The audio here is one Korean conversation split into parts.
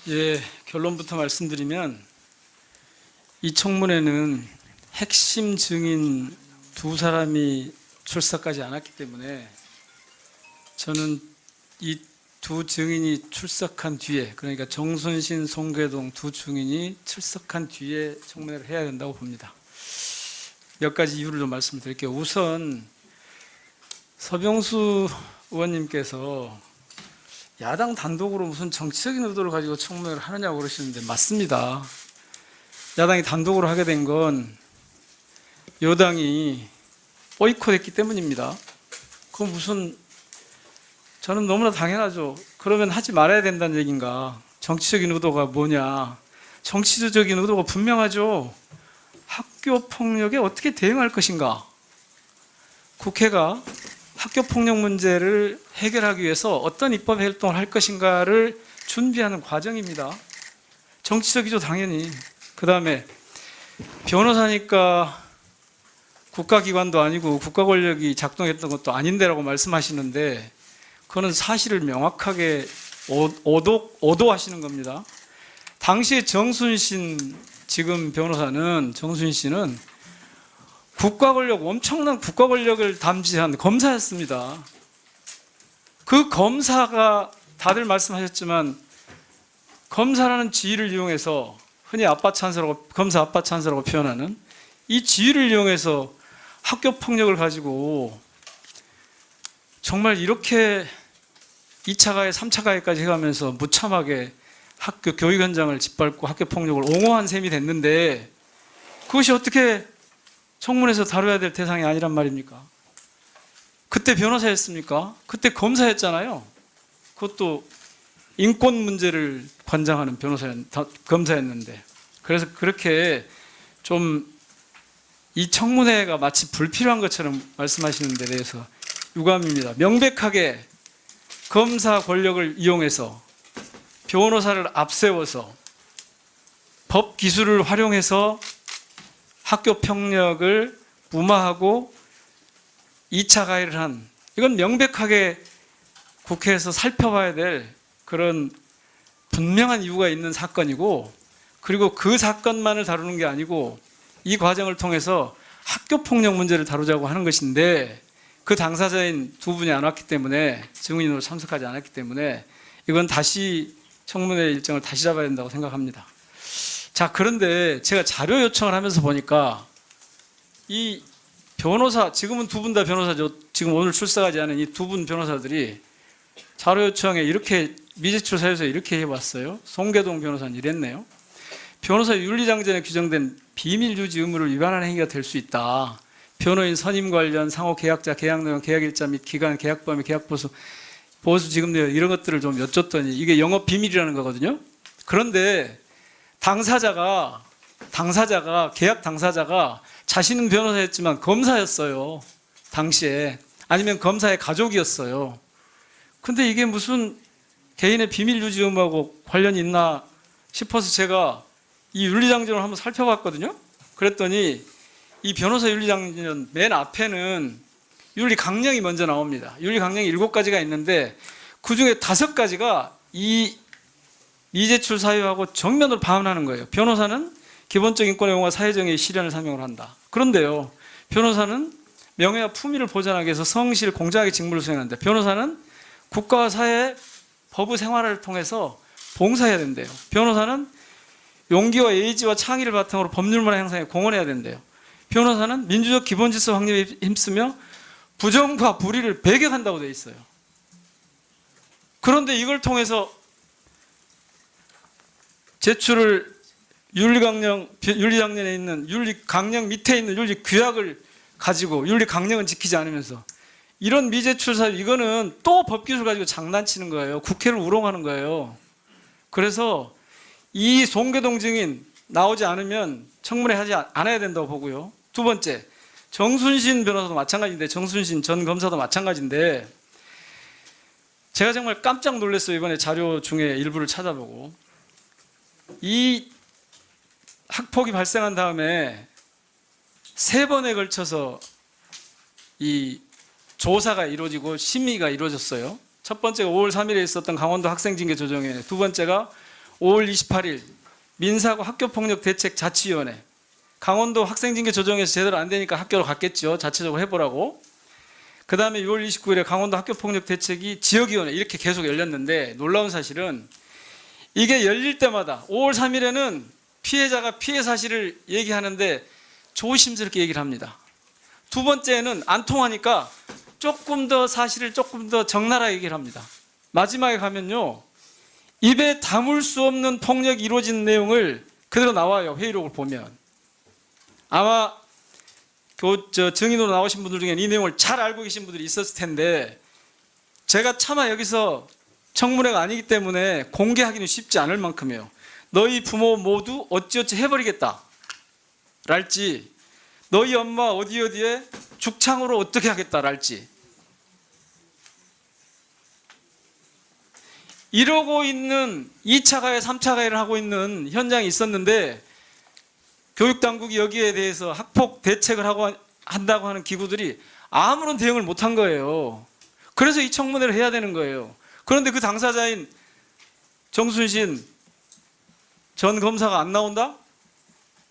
예, 결론부터 말씀드리면 이 청문회는 핵심 증인 두 사람이 출석하지 않았기 때문에 저는 이 두 증인이 출석한 뒤에, 그러니까 정순신, 송계동 두 증인이 출석한 뒤에 청문회를 해야 된다고 봅니다. 몇 가지 이유를 좀 말씀드릴게요. 우선 서병수 의원님께서 야당 단독으로 무슨 정치적인 의도를 가지고 청문회를 하느냐고 그러시는데 맞습니다. 야당이 단독으로 하게 된 건 여당이 보이콧했기 때문입니다. 그건 무슨, 저는 너무나 당연하죠. 그러면 하지 말아야 된다는 얘기인가? 정치적인 의도가 뭐냐? 정치적인 의도가 분명하죠. 학교 폭력에 어떻게 대응할 것인가? 국회가 학교 폭력 문제를 해결하기 위해서 어떤 입법 활동을 할 것인가를 준비하는 과정입니다. 정치적이죠, 당연히. 그 다음에 변호사니까 국가기관도 아니고 국가 권력이 작동했던 것도 아닌데라고 말씀하시는데 그거는 사실을 명확하게 오도하시는 겁니다. 당시에 정순신 지금 변호사는, 정순신 씨는 국가 권력, 엄청난 국가 권력을 담지한 검사였습니다. 그 검사가 다들 말씀하셨지만 검사라는 지위를 이용해서 흔히 아빠 찬스라고, 검사 아빠 찬스라고 표현하는 이 지위를 이용해서 학교 폭력을 가지고 정말 이렇게 2차 가해, 3차 가해까지 해가면서 무참하게 학교 교육 현장을 짓밟고 학교 폭력을 옹호한 셈이 됐는데 그것이 어떻게 청문회에서 다뤄야 될 대상이 아니란 말입니까? 그때 변호사였습니까? 그때 검사였잖아요. 그것도 인권 문제를 관장하는 검사였는데. 그래서 그렇게 좀 이 청문회가 마치 불필요한 것처럼 말씀하시는 데 대해서 유감입니다. 명백하게 검사 권력을 이용해서 변호사를 앞세워서 법 기술을 활용해서 학교 폭력을 무마하고 2차 가해를 한, 이건 명백하게 국회에서 살펴봐야 될 그런 분명한 이유가 있는 사건이고, 그리고 그 사건만을 다루는 게 아니고 이 과정을 통해서 학교 폭력 문제를 다루자고 하는 것인데 그 당사자인 두 분이 안 왔기 때문에, 증인으로 참석하지 않았기 때문에 이건 다시 청문회 일정을 다시 잡아야 된다고 생각합니다. 자, 그런데 제가 자료 요청을 하면서 보니까 이 변호사, 지금은 두 분 다 변호사죠. 지금 오늘 출석하지 않은 이 두 분 변호사들이 자료 요청에 이렇게 미제출 사유서에 이렇게 해왔어요. 송계동 변호사는 이랬네요. 변호사 윤리장전에 규정된 비밀 유지 의무를 위반하는 행위가 될 수 있다. 변호인 선임 관련, 상호 계약자, 계약 내용, 계약 일자 및 기간, 계약 범위, 계약 보수, 보수 지급 내역 이런 것들을 좀 여쭸더니 이게 영업 비밀이라는 거거든요. 그런데 당사자가 계약 당사자가 자신은 변호사였지만 검사였어요. 당시에. 아니면 검사의 가족이었어요. 근데 이게 무슨 개인의 비밀 유지 의무하고 관련이 있나 싶어서 제가 이 윤리장전을 한번 살펴봤거든요. 그랬더니 이 변호사 윤리장전 맨 앞에는 윤리강령이 먼저 나옵니다. 윤리강령이 7가지가 있는데 그중에 5가지가 이 미제출 사유하고 정면으로 반하는 거예요. 변호사는 기본적 인권의 영화 사회정의의 실현을 사명을 한다. 그런데요, 변호사는 명예와 품위를 보장하기 위해서 성실 공정하게 직무를 수행한다. 변호사는 국가와 사회, 법의 생활을 통해서 봉사해야 된대요. 변호사는 용기와 예의지와 창의를 바탕으로 법률 문화 형성에 공헌해야 된대요. 변호사는 민주적 기본 질서 확립에 힘쓰며 부정과 불의를 배격한다고 되어 있어요. 그런데 이걸 통해서 제출을 윤리강령에 있는, 윤리강령 밑에 있는 윤리규약을 가지고 윤리강령은 지키지 않으면서 이런 미제출 사유, 이거는 또 법기술 가지고 장난치는 거예요. 국회를 우롱하는 거예요. 그래서 이 송계동 증인 나오지 않으면 청문회 하지 않아야 된다고 보고요. 두 번째, 정순신 변호사도 마찬가지인데, 정순신 전 검사도 마찬가지인데, 제가 정말 깜짝 놀랐어요. 이번에 자료 중에 일부를 찾아보고. 이 학폭이 발생한 다음에 3번에 걸쳐서 이 조사가 이루어지고 심의가 이루어졌어요. 첫 번째가 5월 3일에 있었던 강원도 학생징계 조정회, 두 번째가 5월 28일 민사고 학교폭력대책자치위원회, 강원도 학생징계 조정에서 제대로 안 되니까 학교로 갔겠죠. 자체적으로 해보라고. 그 다음에 6월 29일에 강원도 학교폭력대책이 지역위원회 이렇게 계속 열렸는데, 놀라운 사실은 이게 열릴 때마다 5월 3일에는 피해자가 피해 사실을 얘기하는데 조심스럽게 얘기를 합니다. 두 번째는 안 통하니까 조금 더 사실을 조금 더 적나라하게 얘기를 합니다. 마지막에 가면요, 입에 담을 수 없는 폭력이 이루어진 내용을 그대로 나와요. 회의록을 보면. 아마 증인으로 나오신 분들 중에 이 내용을 잘 알고 계신 분들이 있었을 텐데, 제가 차마 여기서 청문회가 아니기 때문에 공개하기는 쉽지 않을 만큼이에요. 너희 부모 모두 어찌어찌 해버리겠다 랄지, 너희 엄마 어디에 죽창으로 어떻게 하겠다 랄지, 이러고 있는 2차 가해, 3차 가해를 하고 있는 현장이 있었는데, 교육당국이 여기에 대해서 학폭 대책을 한다고 하는 기구들이 아무런 대응을 못한 거예요. 그래서 이 청문회를 해야 되는 거예요. 그런데 그 당사자인 정순신 전 검사가 안 나온다?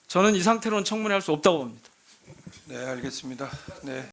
저는 이 상태로는 청문회 할 수 없다고 봅니다. 네, 알겠습니다. 네.